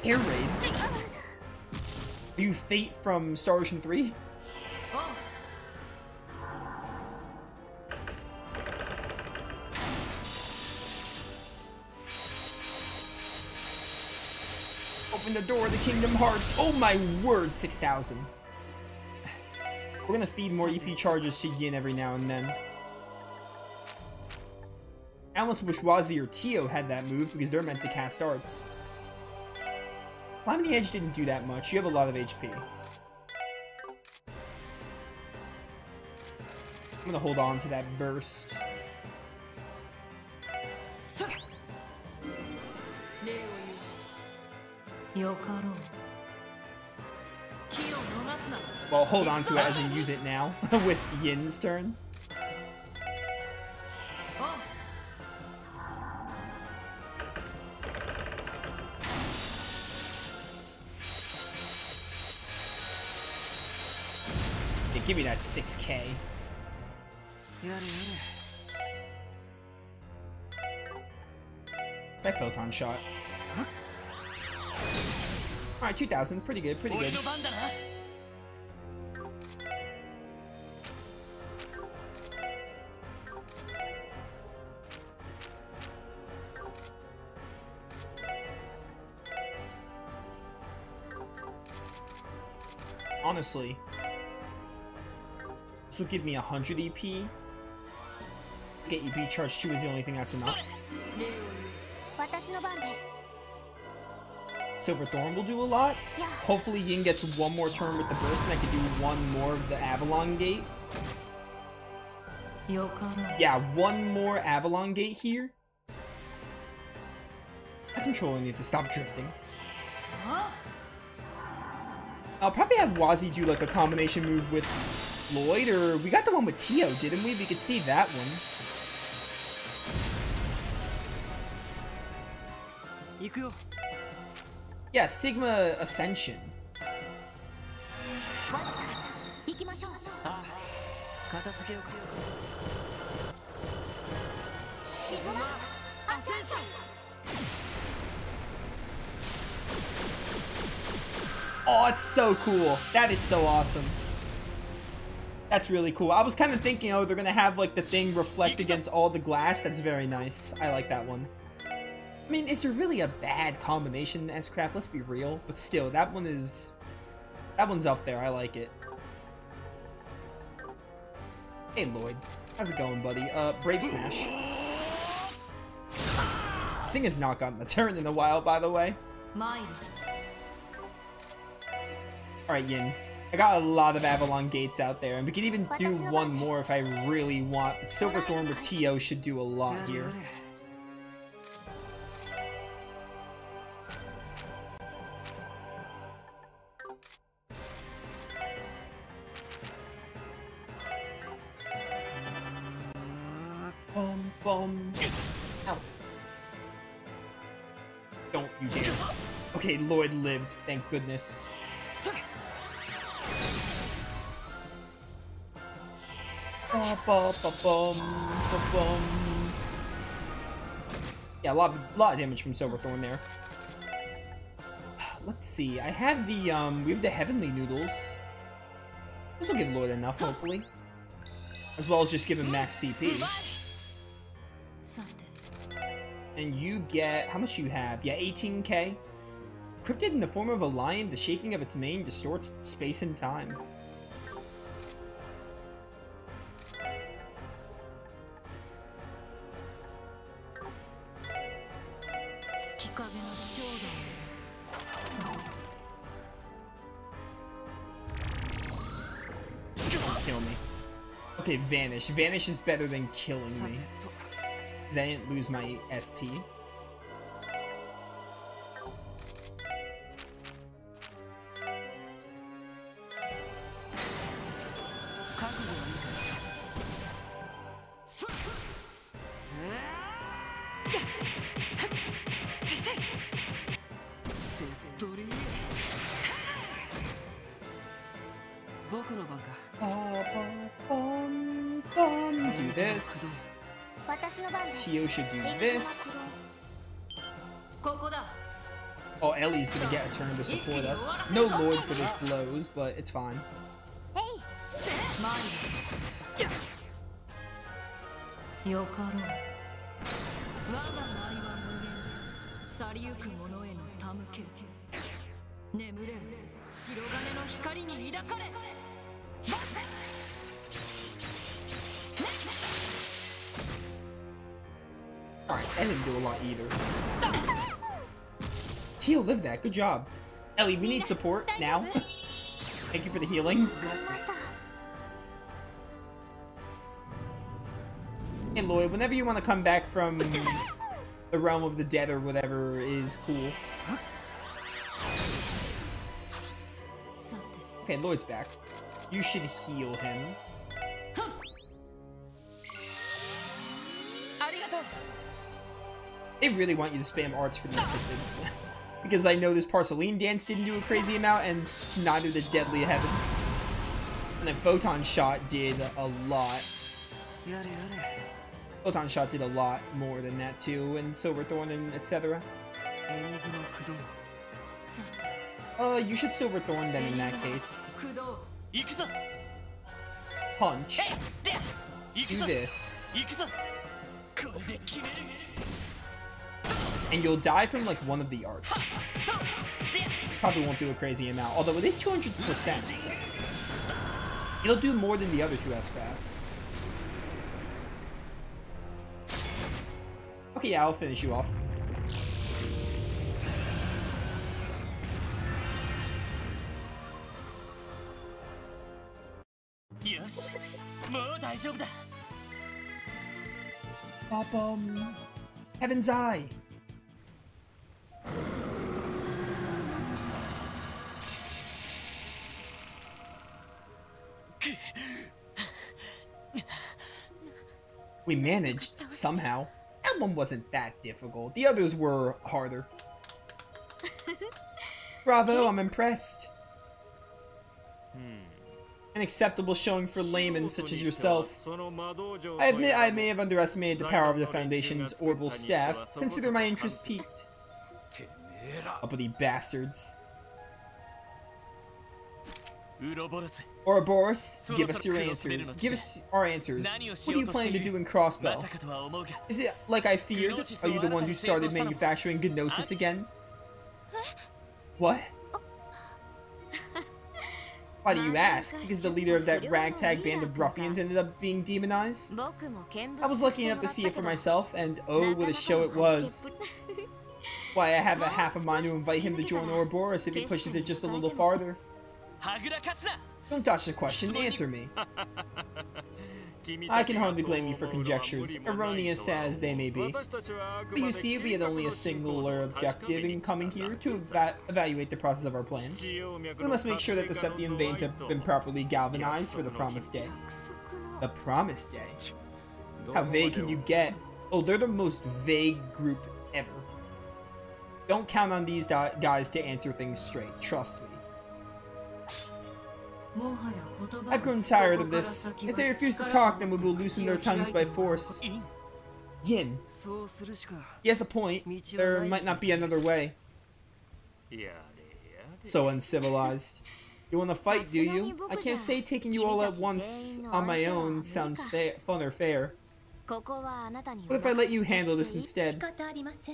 Air raid? Are you Fate from Star Ocean 3? Open the door to Kingdom Hearts. Oh my word, 6,000. We're gonna feed more EP charges to Yin every now and then. I almost wish Wazi or Tio had that move because they're meant to cast arts. Climbing the Edge didn't do that much. You have a lot of HP. I'm gonna hold on to that burst. Well, hold on to it as in use it now with Yin's turn. Yeah, give me that 6K. That photon shot. Alright, 2,000. Pretty good, pretty good. Honestly, this will give me 100 EP. Get EP charge 2 is the only thing that's enough. Silver Thorn will do a lot. Hopefully Yin gets one more turn with the burst and I can do one more of the Avalon Gate. Yeah, one more Avalon Gate here. My controller needs to stop drifting. I'll probably have Wazi do like a combination move with Lloyd, or we got the one with Tio, didn't we? We could see that one. Yeah, Sigma Ascension. Oh, it's so cool. That is so awesome. That's really cool. I was kind of thinking, oh, they're going to have like the thing reflect against all the glass. That's very nice. I like that one. I mean, is there really a bad combination in S-Craft? Let's be real. But still, that one's up there. I like it. Hey, Lloyd. How's it going, buddy? Brave Smash. This thing has not gotten a turn in a while, by the way. Alright, Yin. I got a lot of Avalon Gates out there, and we can even do one more if I really want. But Silver Thorn with Tio should do a lot here. Bum. Ow. Don't you dare. Okay, Lloyd lived, thank goodness. Yeah, a lot of damage from Silver Thorn there. Let's see. I have the we have the Heavenly Noodles. This will give Lloyd enough, hopefully, as well as just give him max CP. And you get how much you have? Yeah, 18K. Cryptid in the form of a lion, the shaking of its mane distorts space and time. Don't kill me. Okay, Vanish. Vanish is better than killing me. Because I didn't lose my SP. Do this. Tio should do this. Oh, Ellie's gonna get a turn to support us. No Lloyd for this blows, but it's fine. Alright, I didn't do a lot either. Teal lived that. Good job. Ellie, we need support now. Thank you for the healing. And Lloyd, whenever you want to come back from the realm of the dead or whatever is cool. Okay, Lloyd's back. You should heal him. They really want you to spam arts for these cryptids. Because I know this Parceline dance didn't do a crazy amount, and neither did Deadly Heaven. And then Photon Shot did a lot. Photon Shot did a lot more than that too, and Silverthorn and etc. You should Silverthorn then in that case. Punch. Do this. And you'll die from like one of the arts. This probably won't do a crazy amount, although it is 200%, so it'll do more than the other two S-Crafts. Okay, yeah, I'll finish you off. Heaven's Eye. We managed, somehow. That one wasn't that difficult. The others were harder. Bravo, I'm impressed. An acceptable showing for laymen such as yourself. I admit I may have underestimated the power of the Foundation's orbital staff. Consider my interest piqued. Uppity bastards. Ouroboros, give us your answer. Give us our answers. What are you planning to do in Crossbow? Is it like I feared? Are you the one who started manufacturing Gnosis again? What? Why do you ask? Because the leader of that ragtag band of ruffians ended up being demonized? I was lucky enough to see it for myself, and oh, what a show it was. Why, I have a half a mind to invite him to join Ouroboros if he pushes it just a little farther. Don't dodge the question, answer me. I can hardly blame you for conjectures, erroneous as they may be. But you see, we had only a singular objective in coming here, to evaluate the process of our plan. We must make sure that the Septium veins have been properly galvanized for the promised day. The promised day? How vague can you get? Oh, they're the most vague group ever. Don't count on these guys to answer things straight, trust me. I've grown tired of this. If they refuse to talk, then we will loosen their tongues by force. Yin. He has a point. There might not be another way. So uncivilized. You want to fight, do you? I can't say taking you all at once on my own sounds fun or fair. What if I let you handle this instead?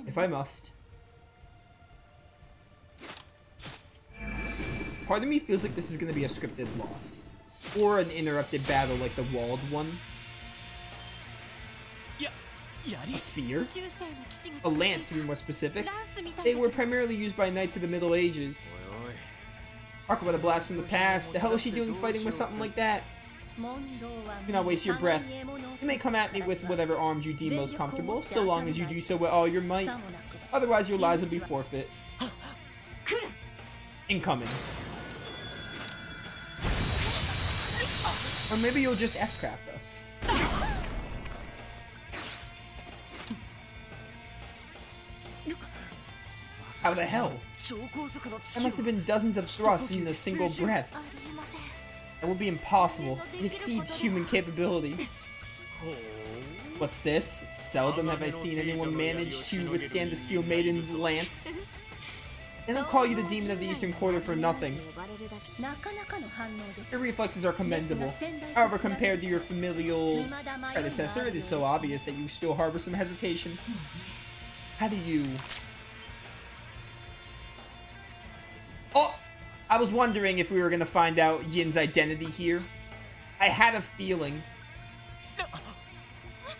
If I must. Part of me feels like this is going to be a scripted loss. Or an interrupted battle like the walled one. A spear? A lance, to be more specific. They were primarily used by knights of the Middle Ages. Talk about a blast from the past. The hell is she doing fighting with something like that? Do not waste your breath. You may come at me with whatever arms you deem most comfortable, so long as you do so with all your might. Otherwise, your lives will be forfeit. Incoming. Or maybe you'll just S-craft us. How the hell? That must have been dozens of thrusts in a single breath. That would be impossible. It exceeds human capability. What's this? Seldom have I seen anyone manage to withstand the Steel Maiden's lance. They don't call you the demon of the Eastern Quarter for nothing. Your reflexes are commendable. However, compared to your familial predecessor, it is so obvious that you still harbor some hesitation. How do you... Oh! I was wondering if we were going to find out Yin's identity here. I had a feeling.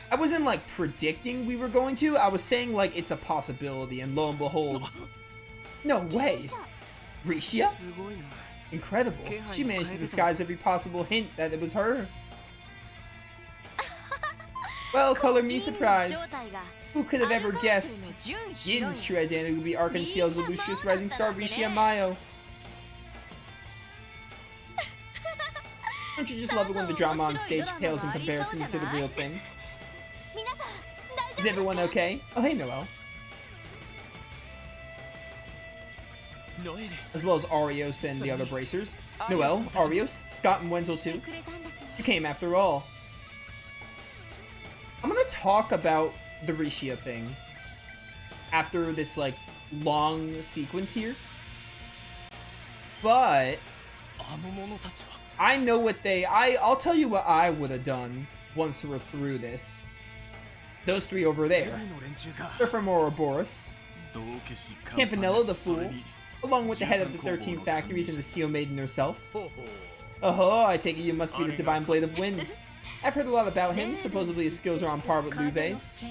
I wasn't, like, predicting we were going to. I was saying, like, it's a possibility, and lo and behold... No way! Risha? Incredible. She managed to disguise every possible hint that it was her. Well, color me surprised. Who could have ever guessed Yin's true identity would be Arkansas' illustrious rising star Risha Mayo? Don't you just love it when the drama on stage pales in comparison to the real thing? Is everyone okay? Oh, hey, Noel. As well as Arios and the other bracers. Noel, Arios, Scott, and Wenzel too. You came after all. I'm gonna talk about the Risha thing after this, like, long sequence here. But I know what I'll tell you what I would have done once we're through this. Those three over there. They're from Ouroboros. Campanella the Fool, along with the head of the 13 factories and the Steel Maiden herself. Oh, I take it you must be the Divine Blade of Wind. I've heard a lot about him. Supposedly his skills are on par with Luve's.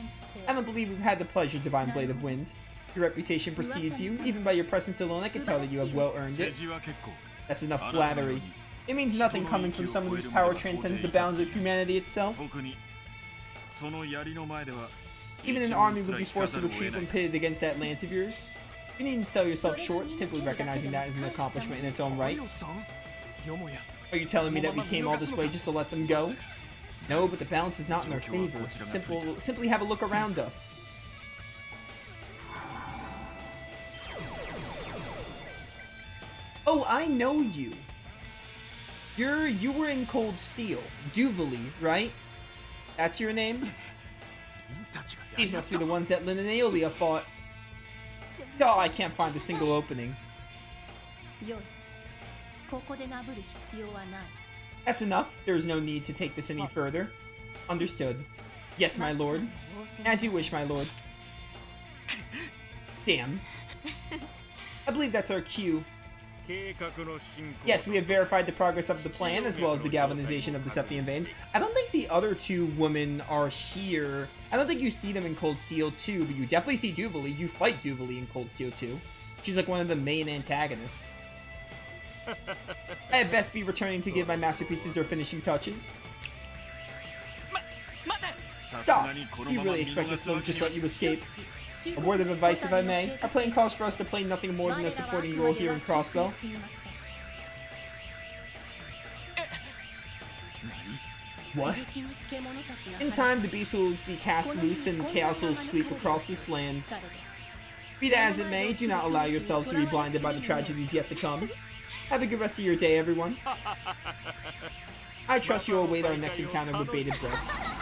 I don't believe we've had the pleasure, Divine Blade of Wind. Your reputation precedes you. Even by your presence alone, I can tell that you have well earned it. That's enough flattery. It means nothing coming from someone whose power transcends the bounds of humanity itself. Even an army would be forced to retreat when pitted against that lance of yours. You needn't sell yourself short, simply recognizing that as an accomplishment in its own right. Are you telling me that we came all this way just to let them go? No, but the balance is not in our favor. Simply have a look around us. Oh, I know you. You were in Cold Steel. Duvally, right? That's your name? These must be the ones that Lynn and Aeolia fought. Oh, I can't find a single opening. That's enough. There's no need to take this any further. Understood. Yes, my lord. As you wish, my lord. Damn. I believe that's our cue. Yes, we have verified the progress of the plan, as well as the galvanization of the Septian veins. I don't think the other two women are here. I don't think you see them in Cold Steel 2, but you definitely see Duvally. You fight Duvally in Cold Steel 2. She's like one of the main antagonists. I had best be returning to give my masterpieces their finishing touches. Stop! Do you really expect us to just let you escape? A word of advice, if I may. Our plan calls for us to play nothing more than a supporting role here in Crossbow. What? In time, the beast will be cast loose and chaos will sweep across this land. Be that as it may, do not allow yourselves to be blinded by the tragedies yet to come. Have a good rest of your day, everyone. I trust you'll await our next encounter with bated breath.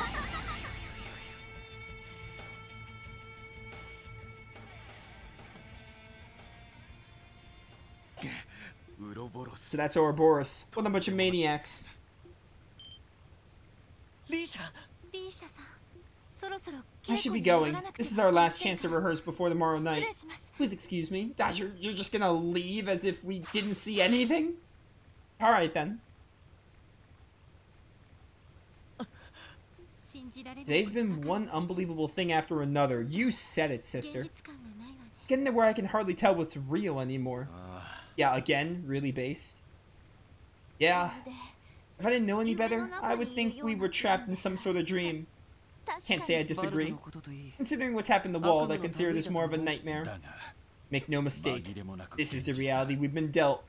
So that's Ouroboros. What a bunch of maniacs. I should be going. This is our last chance to rehearse before tomorrow night. Please excuse me. Gosh, you're just gonna leave as if we didn't see anything? Alright then. Today's been one unbelievable thing after another. You said it, sister. It's getting to where I can hardly tell what's real anymore. Yeah, again, really based. Yeah. If I didn't know any better, I would think we were trapped in some sort of dream. Can't say I disagree. Considering what's happened to Wald, I consider this more of a nightmare. Make no mistake, this is the reality we've been dealt.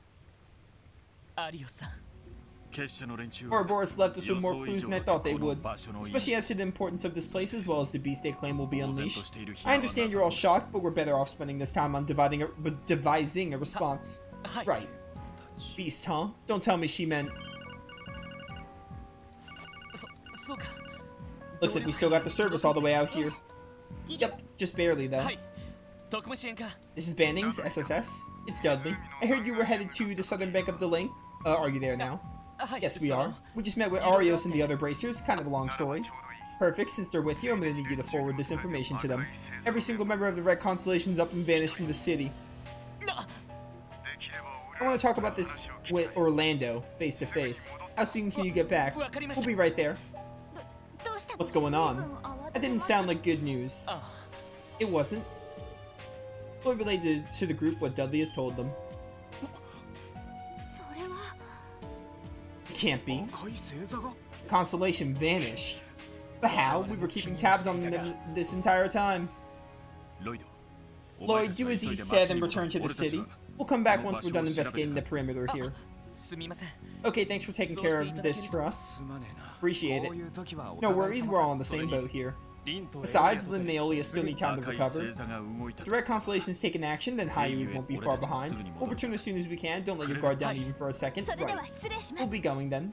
Ouroboros left us with more clues than I thought they would, especially as to the importance of this place as well as the beast they claim will be unleashed. I understand you're all shocked, but we're better off spending this time on devising a response. Right. Beast, huh? Don't tell me she meant... Looks like we still got the service all the way out here. Yep, just barely though. This is Bannings, SSS. It's Dudley. I heard you were headed to the southern bank of the lake. Are you there now? Yes, we are. We just met with Arios and the other bracers. Kind of a long story. Perfect. Since they're with you, I'm going to need you to forward this information to them. Every single member of the Red Constellation's up and vanished from the city. I want to talk about this with Orlando, face to face. How soon can you get back? We'll be right there. What's going on? That didn't sound like good news. It wasn't. Lloyd related to the group what Dudley has told them. It can't be. Constellation vanished. But how? We were keeping tabs on them this entire time. Lloyd, do as he said and return to the city. We'll come back once we're done investigating the perimeter here. Okay, thanks for taking care of this for us. Appreciate it. No worries, we're all on the same boat here. Besides, Lynn and Aeolia still need time to recover. If the Red Constellation's taken action, then Haiyu won't be far behind. We'll return as soon as we can. Don't let your guard down even for a second. Right. We'll be going then.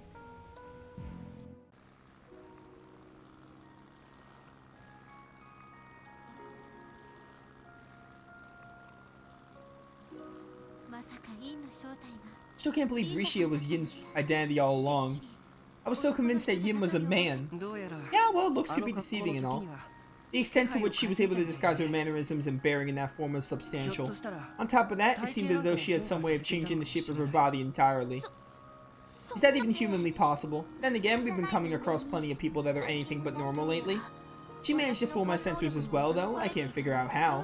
Still can't believe Rishia was Yin's identity all along. I was so convinced that Yin was a man. Yeah, well, looks could be deceiving and all. The extent to which she was able to disguise her mannerisms and bearing in that form was substantial. On top of that, it seemed as though she had some way of changing the shape of her body entirely. Is that even humanly possible? Then again, we've been coming across plenty of people that are anything but normal lately. She managed to fool my sensors as well, though. I can't figure out how.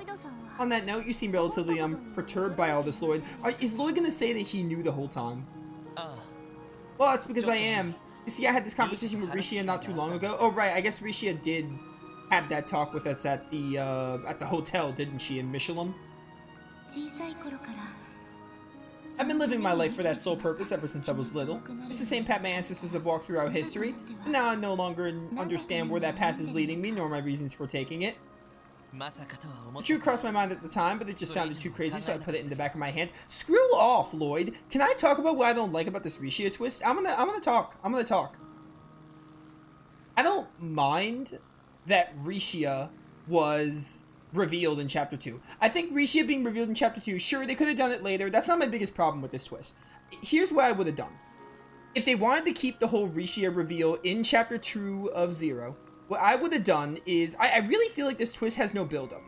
On that note, you seem relatively perturbed by all this, Lloyd. Is Lloyd gonna say that he knew the whole time? Well, that's because I am. You see, I had this conversation with Rishia not too long ago. Oh, right, I guess Rishia did have that talk with us at the hotel, didn't she, in Michelin? I've been living my life for that sole purpose ever since I was little. It's the same path my ancestors have walked throughout history, and now I no longer understand where that path is leading me, nor my reasons for taking it. The truth crossed my mind at the time, but it just sounded too crazy, so I put it in the back of my hand. Screw off, Lloyd. Can I talk about what I don't like about this Rishia twist? I'm gonna talk. I don't mind that Rishia was revealed in Chapter 2. I think Rishia being revealed in Chapter 2, sure, they could have done it later. That's not my biggest problem with this twist. Here's what I would have done. If they wanted to keep the whole Rishia reveal in Chapter 2 of Zero, what I would have done is, I really feel like this twist has no build-up.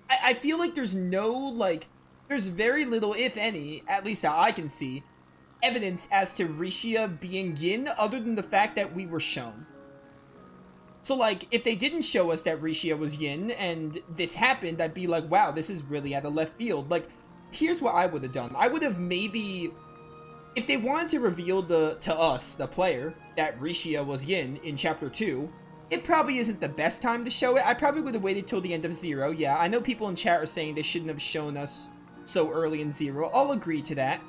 I feel like there's no, there's very little, if any, at least that I can see, evidence as to Rishia being Yin, other than the fact that we were shown. So, if they didn't show us that Rishia was Yin, and this happened, I'd be like, wow, this is really out of left field. Here's what I would have done. I would have maybe, if they wanted to reveal to us, the player, that Rishia was Yin in Chapter 2, it probably isn't the best time to show it. I probably would have waited till the end of Zero. Yeah, I know people in chat are saying they shouldn't have shown us so early in Zero. I'll agree to that.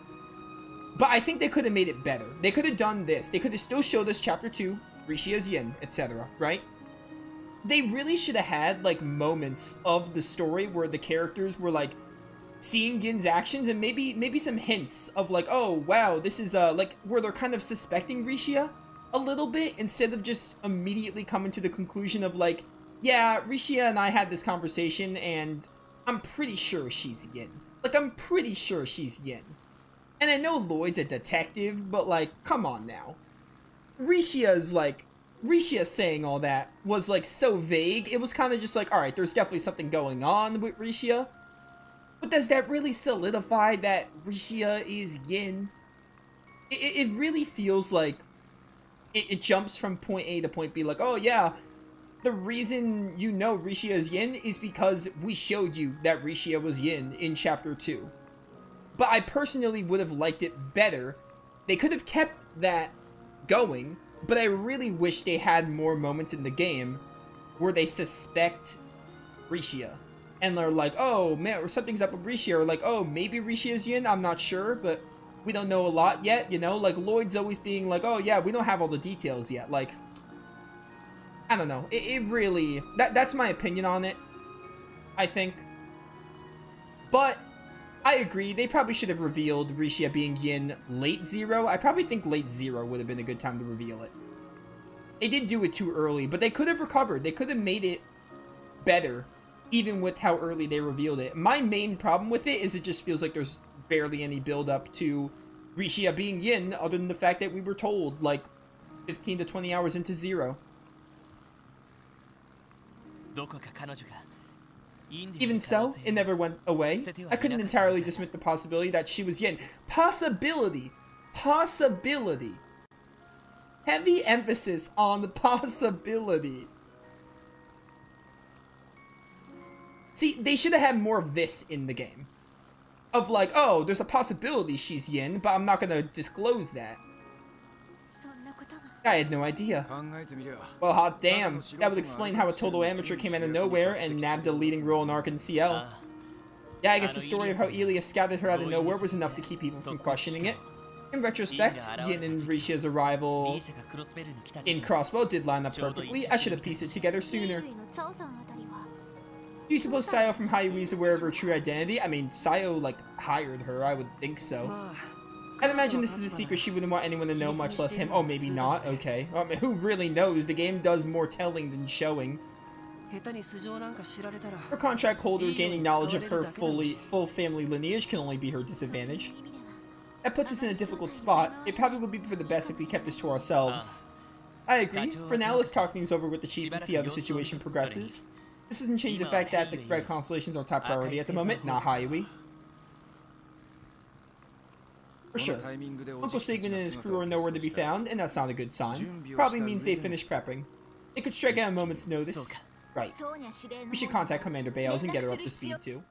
But I think they could have made it better. They could have done this. They could have still showed us Chapter 2, Rishia's Yin, etc., right? They really should have had, moments of the story where the characters were, seeing Yin's actions and maybe some hints of, oh, wow, this is, where they're kind of suspecting Rishia a little bit, instead of just immediately coming to the conclusion of, yeah, Rishia and I had this conversation, and I'm pretty sure she's Yin. I'm pretty sure she's Yin. And I know Lloyd's a detective, but, come on now. Rishia saying all that was, so vague. It was kind of just alright, there's definitely something going on with Rishia. But does that really solidify that Rishia is Yin? It really feels like it jumps from point A to point B, oh yeah, the reason you know Rishia is Yin is because we showed you that Rishia was Yin in Chapter 2. But I personally would have liked it better. They could have kept that going, but I really wish they had more moments in the game where they suspect Rishia. And they're oh man, or something's up with Rishia, or oh, maybe Rishia's Yin, I'm not sure, but we don't know a lot yet, you know? Lloyd's always being oh yeah, we don't have all the details yet. I don't know. It really... That's my opinion on it, I think. But I agree, they probably should have revealed Rishia being Yin late Zero. I probably think late Zero would have been a good time to reveal it. They did do it too early, but they could have recovered. They could have made it better even with how early they revealed it. My main problem with it is it just feels like there's barely any build up to Rishia being Yin, other than the fact that we were told like 15 to 20 hours into Zero. Even so, it never went away. I couldn't entirely dismiss the possibility that she was Yin. Possibility. Possibility. Heavy emphasis on the possibility. See, they should have had more of this in the game. Of like, oh, there's a possibility she's Yin, but I'm not gonna disclose that. I had no idea. Well, hot damn. That would explain how a total amateur came out of nowhere and nabbed a leading role in Arc and CL. Yeah, I guess the story of how Elia scouted her out of nowhere was enough to keep people from questioning it. In retrospect, Yin and Rishia's arrival in Crossbow did line up perfectly. I should have pieced it together sooner. Do you suppose Sayo from Hayui is aware of her true identity? I mean, Sayo, like, hired her. I would think so. I'd imagine this is a secret she wouldn't want anyone to know, much less him. Oh, maybe not. Okay. I mean, who really knows? The game does more telling than showing. Her contract holder gaining knowledge of her full family lineage can only be her disadvantage. That puts us in a difficult spot. It probably would be for the best if we kept this to ourselves. I agree. For now, let's talk things over with the chief and see how the situation progresses. This doesn't change the fact that the Red Constellation's our top priority at the moment, not Hayui. For sure. Uncle Sigmund and his crew are nowhere to be found, and that's not a good sign. Probably means they finished prepping. They could strike at a moment's notice. Right. We should contact Commander Bales and get her up to speed too.